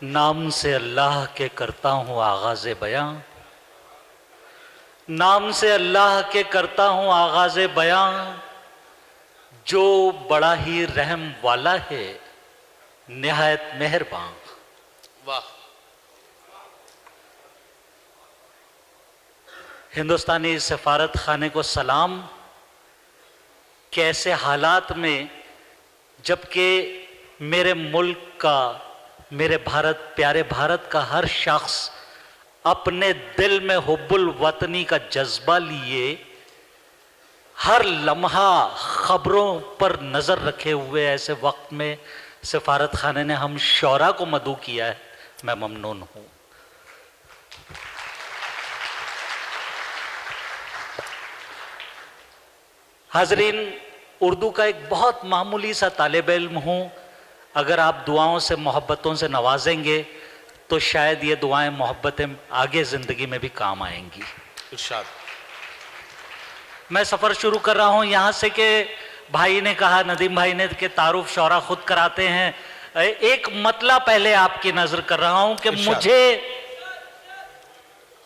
नाम से अल्लाह के करता हूँ आगाज़ बयां, नाम से अल्लाह के करता हूँ आगाज़ बयां, जो बड़ा ही रहम वाला है निहायत मेहरबान। वाह। हिंदुस्तानी सफारत खाने को सलाम। कैसे हालात में, जबकि मेरे मुल्क का, मेरे भारत, प्यारे भारत का हर शख्स अपने दिल में हुब्बुल वतनी का जज्बा लिए हर लम्हा खबरों पर नजर रखे हुए, ऐसे वक्त में सफारत खाने ने हम शौरा को मदऊ किया है। मैं ममनून हूं। हाजरीन, उर्दू का एक बहुत मामूली सा तालिब इल्म हूं। अगर आप दुआओं से, मोहब्बतों से नवाजेंगे तो शायद ये दुआएं, मोहब्बतें आगे जिंदगी में भी काम आएंगी। इरशाद। मैं सफर शुरू कर रहा हूं यहां से कि भाई ने कहा, नदीम भाई ने, कि तारुफ शौरा खुद कराते हैं। एक मतला पहले आपकी नजर कर रहा हूं कि मुझे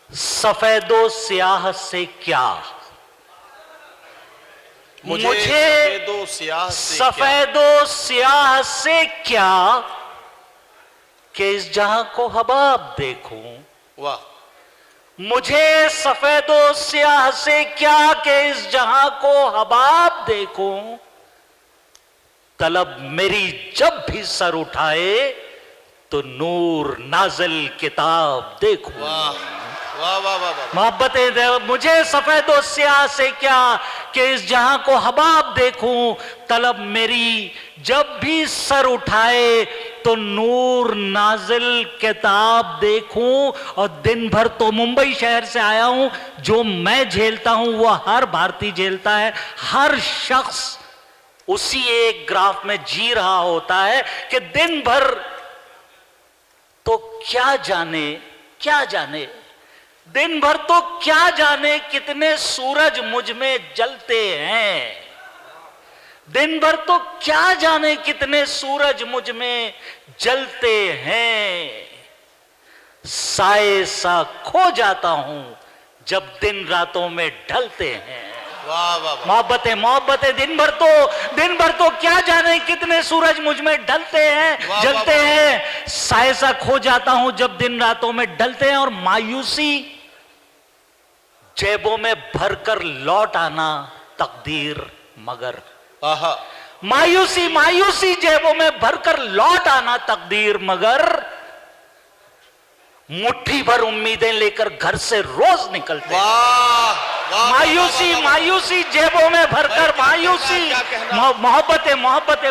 सफेदो स्याह से क्या, मुझे सफेदो स्याह से क्या कि इस जहां को हबाब देखूं। वाह। मुझे सफेदो स्याह से क्या कि इस जहां को हबाब देखूं। तलब मेरी जब भी सर उठाए तो नूर नाज़िल किताब देखूं। वाह वाह वाह वाह। मोहब्बतें, मुझे सफेदो स्याह से क्या कि इस जहां को हबाब देखूं। तलब मेरी जब भी सर उठाए तो नूर नाजिल किताब देखूं। और दिन भर तो मुंबई शहर से आया हूं, जो मैं झेलता हूं वो हर भारतीय झेलता है। हर शख्स उसी एक ग्राफ में जी रहा होता है कि दिन भर तो क्या जाने दिन भर तो क्या जाने कितने सूरज मुझ में जलते हैं। दिन भर तो क्या जाने कितने सूरज मुझ में जलते हैं। साए सा खो जाता हूं जब दिन रातों में ढलते हैं। वाह वाह। मोहब्बतें दिन भर तो क्या जाने कितने सूरज मुझ में ढलते हैं, जलते हैं। साए सा खो जाता हूं जब दिन रातों में ढलते हैं। और मायूसी जेबों में भरकर लौट आना तकदीर मगर। मायूसी जेबों में भरकर लौट आना तकदीर मगर। मुट्ठी भर उम्मीदें लेकर घर से रोज निकलते हैं। मायूसी जेबों में भरकर, मायूसी, मोहब्बतें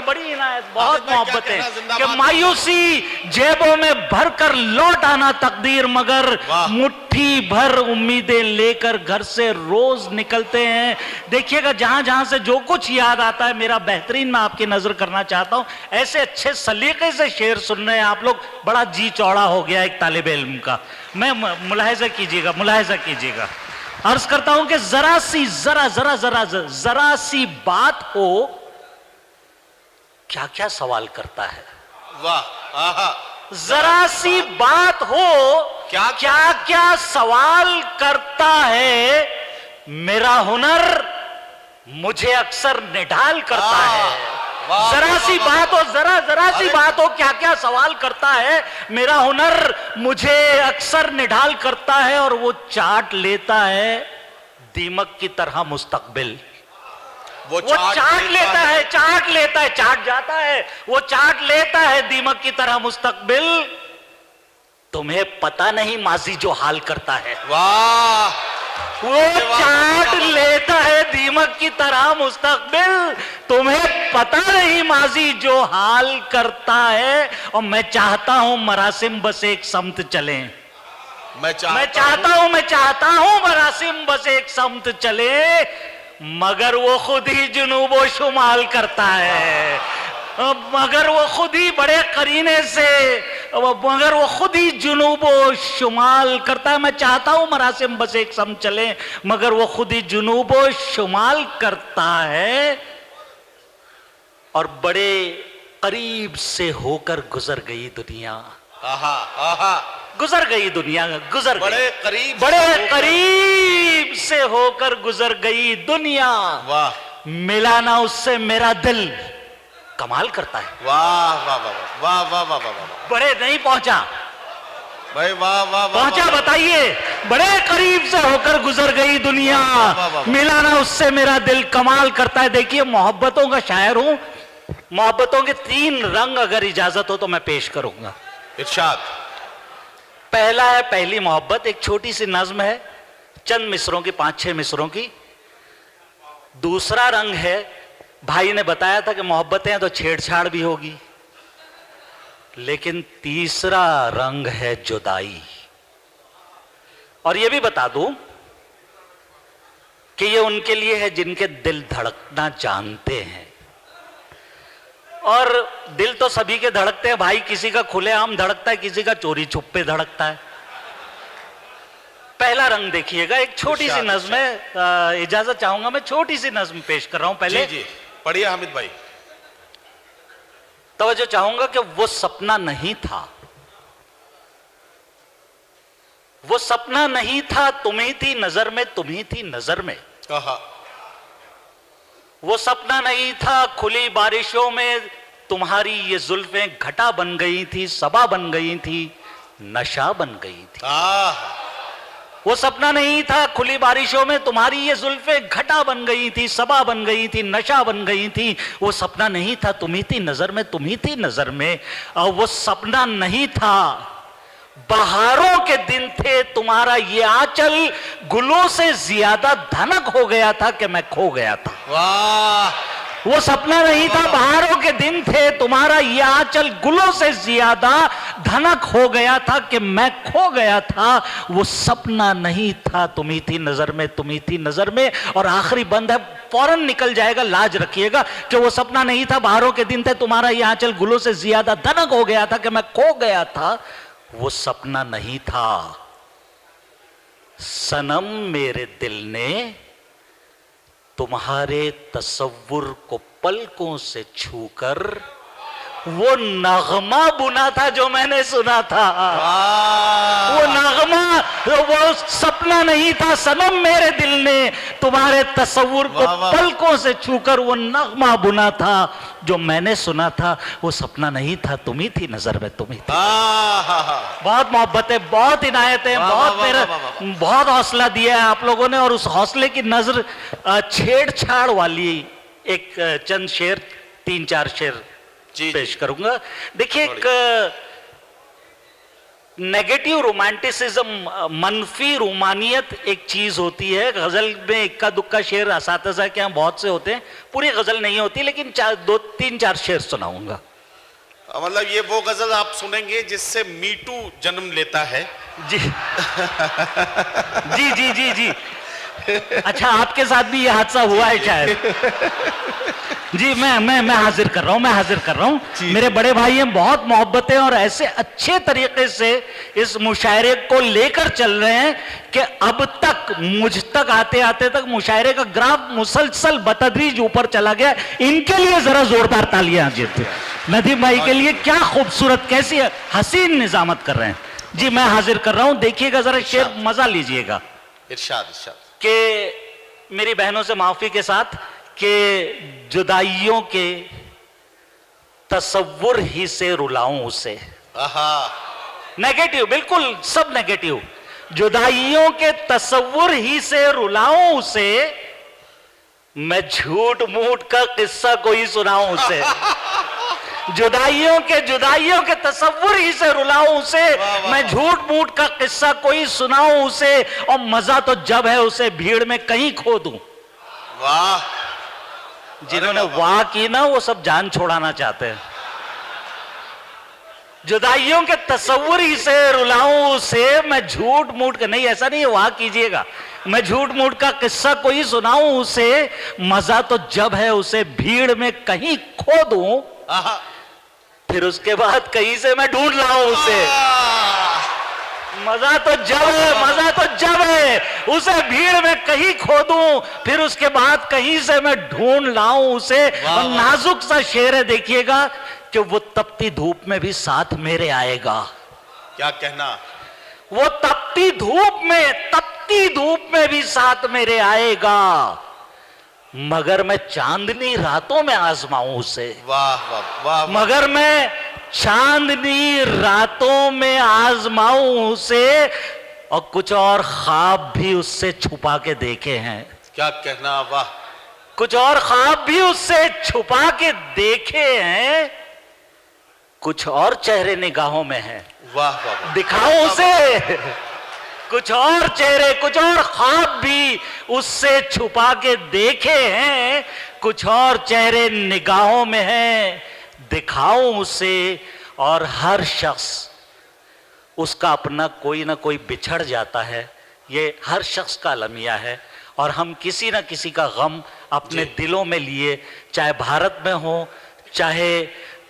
बड़ी इनायत, बहुत मोहब्बतें कि मायूसी जेबों में भरकर लौट आना तकदीर मगर। मुट्ठी भर उम्मीदें लेकर घर से रोज निकलते हैं। देखिएगा, जहां जहां से जो कुछ याद आता है, मेरा बेहतरीन मैं आपकी नजर करना चाहता हूं। ऐसे अच्छे सलीके से शेर सुन रहे हैं आप लोग, बड़ा जी चौड़ा हो गया एक तालिब इल्म का। मैं मुलाहिजा कीजिएगा। अर्ज करता हूं कि जरा सी बात हो, क्या क्या सवाल करता है। वाह। जरा सी बात हो, क्या क्या सवाल करता है। मेरा हुनर मुझे अक्सर निढाल करता है। जरा सी बात हो, क्या क्या सवाल करता है। मेरा हुनर मुझे अक्सर निढाल करता है। और वो चाट लेता है दीमक की तरह मुस्तकबिल। वो चाट जाता है, वो चाट लेता है दीमक की तरह मुस्तकबिल। तुम्हें पता नहीं माजी जो हाल करता है। वाह। वो चाट लेता है दीमक की तरह मुस्तकबिल। तुम्हें पता नहीं माजी जो हाल करता है। और मैं चाहता हूं मरासिम बस एक समत चले। मैं चाहता हूं मरासिम बस एक समत चले। मगर वो खुद ही जुनूबो शुमाल करता है। मगर वो खुद ही बड़े करीने से, मगर वो खुद ही जुनूबो शुमाल करता है। मैं चाहता हूं मरासिम बस एक सम चले, मगर वो खुद ही जुनूबो शुमाल करता है। और बड़े करीब से होकर गुजर गई दुनिया। आहा आहा गुजर गई दुनिया, गुजर गई। बड़े करीब से होकर गुजर गई दुनिया। वाह मिला ना उससे मेरा दिल। कमाल करता है। वाह वाह वाह वाह वाह वाह वाह वाह बड़े नहीं पहुंचा भाई, वाह वाह वाह पहुंचा, बताइए। बड़े करीब से होकर गुजर गई दुनिया, मिला ना उससे मेरा दिल। कमाल करता है। देखिए, मोहब्बतों का शायर हूं। मोहब्बतों के 3 रंग अगर इजाजत हो तो मैं पेश करूंगा। इरशाद। पहला है पहली मोहब्बत, एक छोटी सी नज्म है, चंद मिसरों की, 5-6 मिसरों की। दूसरा रंग है, भाई ने बताया था कि मोहब्बतें हैं तो छेड़छाड़ भी होगी। लेकिन तीसरा रंग है जुदाई। और यह भी बता दूं कि यह उनके लिए है जिनके दिल धड़कना जानते हैं। और दिल तो सभी के धड़कते हैं भाई, किसी का खुलेआम धड़कता है, किसी का चोरी छुपे धड़कता है। पहला रंग देखिएगा, एक छोटी सी नज्म है, इजाजत चाहूंगा, मैं छोटी सी नज्म पेश कर रहा हूं। पहले जी पढ़िए हामिद भाई। तवज्जो चाहूंगा कि वो सपना नहीं था, वो सपना नहीं था, तुम ही थी नजर में, तुम ही थी नजर में। वो सपना नहीं था, खुली बारिशों में तुम्हारी ये जुल्फें घटा बन गई थी, सबा बन गई थी, नशा बन गई थी। वो सपना नहीं था, खुली बारिशों में तुम्हारी ये जुल्फें घटा बन गई थी, सबा बन गई थी, नशा बन गई थी। वो सपना नहीं था, तुम ही थी नजर में, तुम ही थी नजर में। और वो सपना नहीं था, बहारों के दिन थे, तुम्हारा ये आंचल गुलों से ज्यादा धनक हो गया था कि मैं खो गया था। वाह। वो सपना नहीं था, बहारों के दिन थे, तुम्हारा ये आंचल गुलों से ज्यादा धनक हो गया था कि मैं खो गया था। वो सपना नहीं था, तुम ही थी नजर में, तुम ही थी नजर में। और आखिरी बंद है, फौरन निकल जाएगा, लाज रखिएगा, कि वो सपना नहीं था, बहारों के दिन थे, तुम्हारा ये आंचल गुलों से ज्यादा धनक हो गया था कि मैं खो गया था। वो सपना नहीं था सनम, मेरे दिल ने तुम्हारे तसव्वुर को पलकों से छूकर वो नगमा बुना था जो मैंने सुना था। वो नगमा, वो सपना नहीं था सनम, मेरे दिल ने तुम्हारे तसव्वुर को पलकों से छूकर वो नगमा बुना था जो मैंने सुना था। वो सपना नहीं था, तुम ही थी नजर में, तुम ही थी। बहुत मोहब्बतें, बहुत इनायतें, बहुत हौसला दिया है आप लोगों ने। और उस हौसले की नजर छेड़छाड़ वाली एक चंद शेर, 3-4 शेर पेश करूंगा। देखिए, एक नेगेटिव रोमांटिसिज्म, मनफी रोमानियत एक चीज होती है। गजल में इक्का दुक्का शेर असातिज़ा के यहाँ बहुत से होते हैं, पूरी गजल नहीं होती, लेकिन 2-3-4 शेर सुनाऊंगा। मतलब ये वो गजल आप सुनेंगे जिससे मीटू जन्म लेता है। जी जी जी जी जी। अच्छा, आपके साथ भी ये हादसा हुआ है शायद? जी, मैं हाजिर कर रहा हूं। मेरे बड़े भाई हैं, बहुत मोहब्बतें और ऐसे अच्छे तरीके से इस मुशायरे को लेकर चल रहे हैं कि अब तक मुझ तक आते आते तक मुशायरे का ग्राफ मुसलसल बतदरीज ऊपर चला गया। इनके लिए जरा जोरदार तालियां दीजिए। नदीम भाई के लिए क्या खूबसूरत, कैसी हसीन निजामत कर रहे हैं। जी, मैं हाजिर कर रहा हूं, देखिएगा जरा शेर, मजा लीजिएगा। इरशाद। कि मेरी बहनों से माफी के साथ कि जुदाइयों के तसव्वुर ही से रुलाऊं उसे। नेगेटिव, बिल्कुल सब नेगेटिव। जुदाइयों के तसव्वुर ही से रुलाऊं उसे, मैं झूठ मूठ का किस्सा कोई सुनाऊं उसे। जुदाइयों के तसव्वुर ही से रुलाऊं उसे, मैं झूठ मूठ का किस्सा कोई सुनाऊं उसे। और मजा तो जब है उसे भीड़ में कहीं खो दूं। वाह। जिन्होंने वाह की ना, वो सब जान छोड़ाना चाहते हैं। जुदाइयों के तसव्वुर ही से रुलाऊं उसे, मैं झूठ मूठ का, नहीं ऐसा नहीं है, वाह कीजिएगा, मैं झूठ मूठ का किस्सा कोई सुनाऊं उसे। मजा तो जब है उसे भीड़ में कहीं खो दूं, फिर उसके बाद कहीं से मैं ढूंढ लाऊं उसे। मजा तो जब है उसे भीड़ में कहीं खो दूं, फिर उसके बाद कहीं से मैं ढूंढ लाऊं उसे। और नाजुक सा शेर है, देखिएगा कि वो तपती धूप में भी साथ मेरे आएगा। क्या कहना, वो तपती धूप में भी साथ मेरे आएगा, मगर मैं चांदनी रातों में आजमाऊं उसे। वाह वाह वाह, वाह। मगर मैं चांदनी रातों में आजमाऊं उसे, और कुछ और ख्वाब भी उससे छुपा के देखे हैं। क्या कहना, वाह। कुछ और ख्वाब भी उससे छुपा के देखे हैं, कुछ और चेहरे निगाहों में हैं। वाह वाह वाह। दिखाओ उसे कुछ और चेहरे, कुछ और ख्वाब भी उससे छुपा के देखे हैं, कुछ और चेहरे निगाहों में हैं, दिखाओ उसे। और हर शख्स उसका अपना कोई ना कोई बिछड़ जाता है, ये हर शख्स का अलमिया है। और हम किसी ना किसी का गम अपने दिलों में लिए, चाहे भारत में हो, चाहे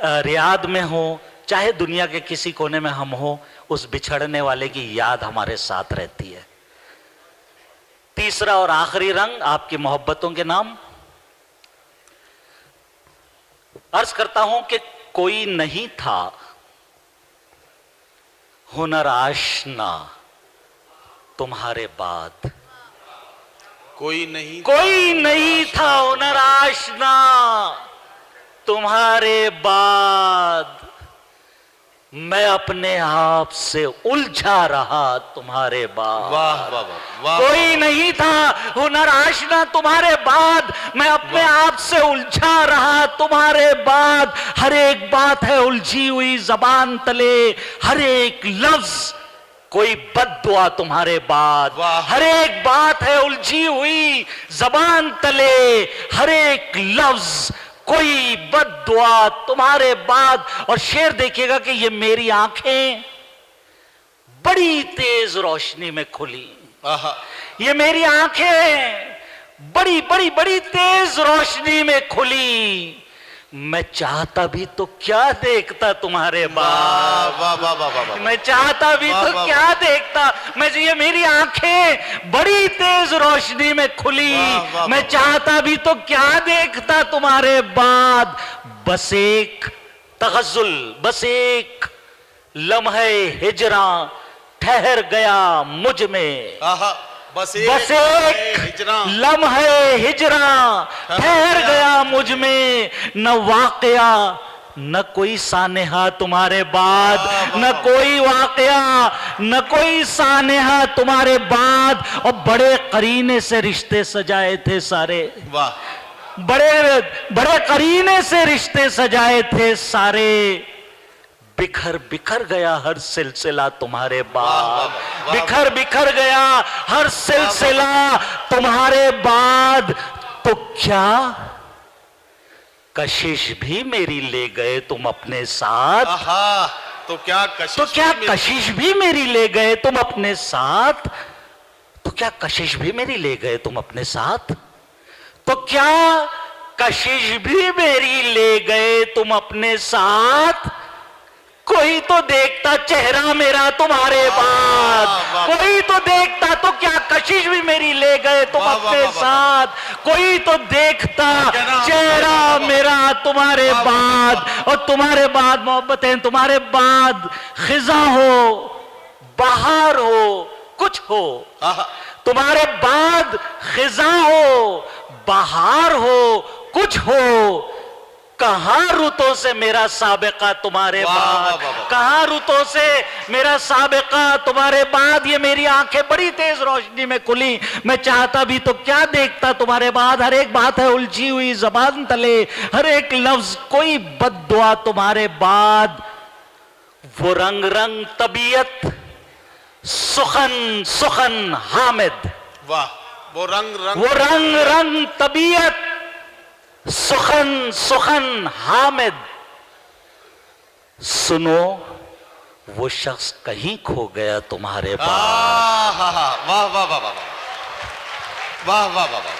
रियाद में हो, चाहे दुनिया के किसी कोने में हम हो, उस बिछड़ने वाले की याद हमारे साथ रहती है। तीसरा और आखिरी रंग आपकी मोहब्बतों के नाम। अर्ज करता हूं कि कोई नहीं था हुनर आशना तुम्हारे बाद, कोई नहीं था हुनर आशना तुम्हारे बाद, मैं अपने आप से उलझा रहा तुम्हारे बाद। वाह वाह वाह। कोई नहीं था हुनर आशना तुम्हारे बाद, मैं अपने आप से उलझा रहा तुम्हारे बाद। हर एक बात है उलझी हुई जबान तले, हर एक लफ्ज कोई बद्दुआ तुम्हारे बाद। हर एक बात है उलझी हुई जबान तले, हर एक लफ्ज कोई बद्दुआ तुम्हारे बाद। और शेर देखिएगा कि ये मेरी आंखें बड़ी तेज रोशनी में खुली, ये मेरी आंखें बड़ी बड़ी बड़ी तेज रोशनी में खुली, मैं चाहता भी तो क्या देखता तुम्हारे बाद, मैं चाहता भी तो क्या देखता। मैं ये मेरी आंखें बड़ी तेज रोशनी में खुली, मैं चाहता भी तो क्या देखता तुम्हारे बाद। बस एक तगज़ुल, बस एक लम्हे हिजरा ठहर गया मुझ में, बस एक लम्हे हिजरा ठहर गया मुझ में। न वाकया न कोई सानेहा तुम्हारे बाद, न कोई वाकया न कोई सानेहा तुम्हारे बाद। और बड़े करीने से रिश्ते सजाए थे सारे, बड़े बड़े करीने से रिश्ते सजाए थे सारे, बिखर बिखर गया हर सिलसिला तुम्हारे बाद, बिखर बिखर गया हर सिलसिला तुम्हारे बाद। तो क्या कशिश भी मेरी ले गए तुम अपने साथ, तो क्या कशिश भी मेरी ले गए तुम अपने साथ, तो क्या कशिश भी मेरी ले गए तुम अपने साथ, तो क्या कशिश भी मेरी ले गए तुम अपने साथ। कोई तो देखता चेहरा मेरा तुम्हारे बाद, कोई तो देखता, तो क्या कशिश भी मेरी ले गए तुम अपने साथ, कोई तो देखता चेहरा मेरा तुम्हारे बाद। और तुम्हारे बाद मोहब्बतें, तुम्हारे बाद खिजा हो, बहार हो, कुछ हो, तुम्हारे बाद खिजा हो, बहार हो, कुछ हो। कहां रुतों से मेरा साबिका तुम्हारे बाद, कहां रुतों से मेरा साबिका तुम्हारे बाद। ये मेरी आंखें बड़ी तेज रोशनी में खुली, मैं चाहता भी तो क्या देखता तुम्हारे बाद। हर एक बात है उलझी हुई जबान तले, हर एक लफ्ज कोई बद्दुआ तुम्हारे बाद। वो रंग रंग तबीयत सुखन सुखन हामिद, वाह। वो रंग रंग तबीयत सुखन सुखन हामिद। सुनो वो शख्स कहीं खो गया तुम्हारे बाद। वाह वाह वाह वाह वाह वाह वाह वाह।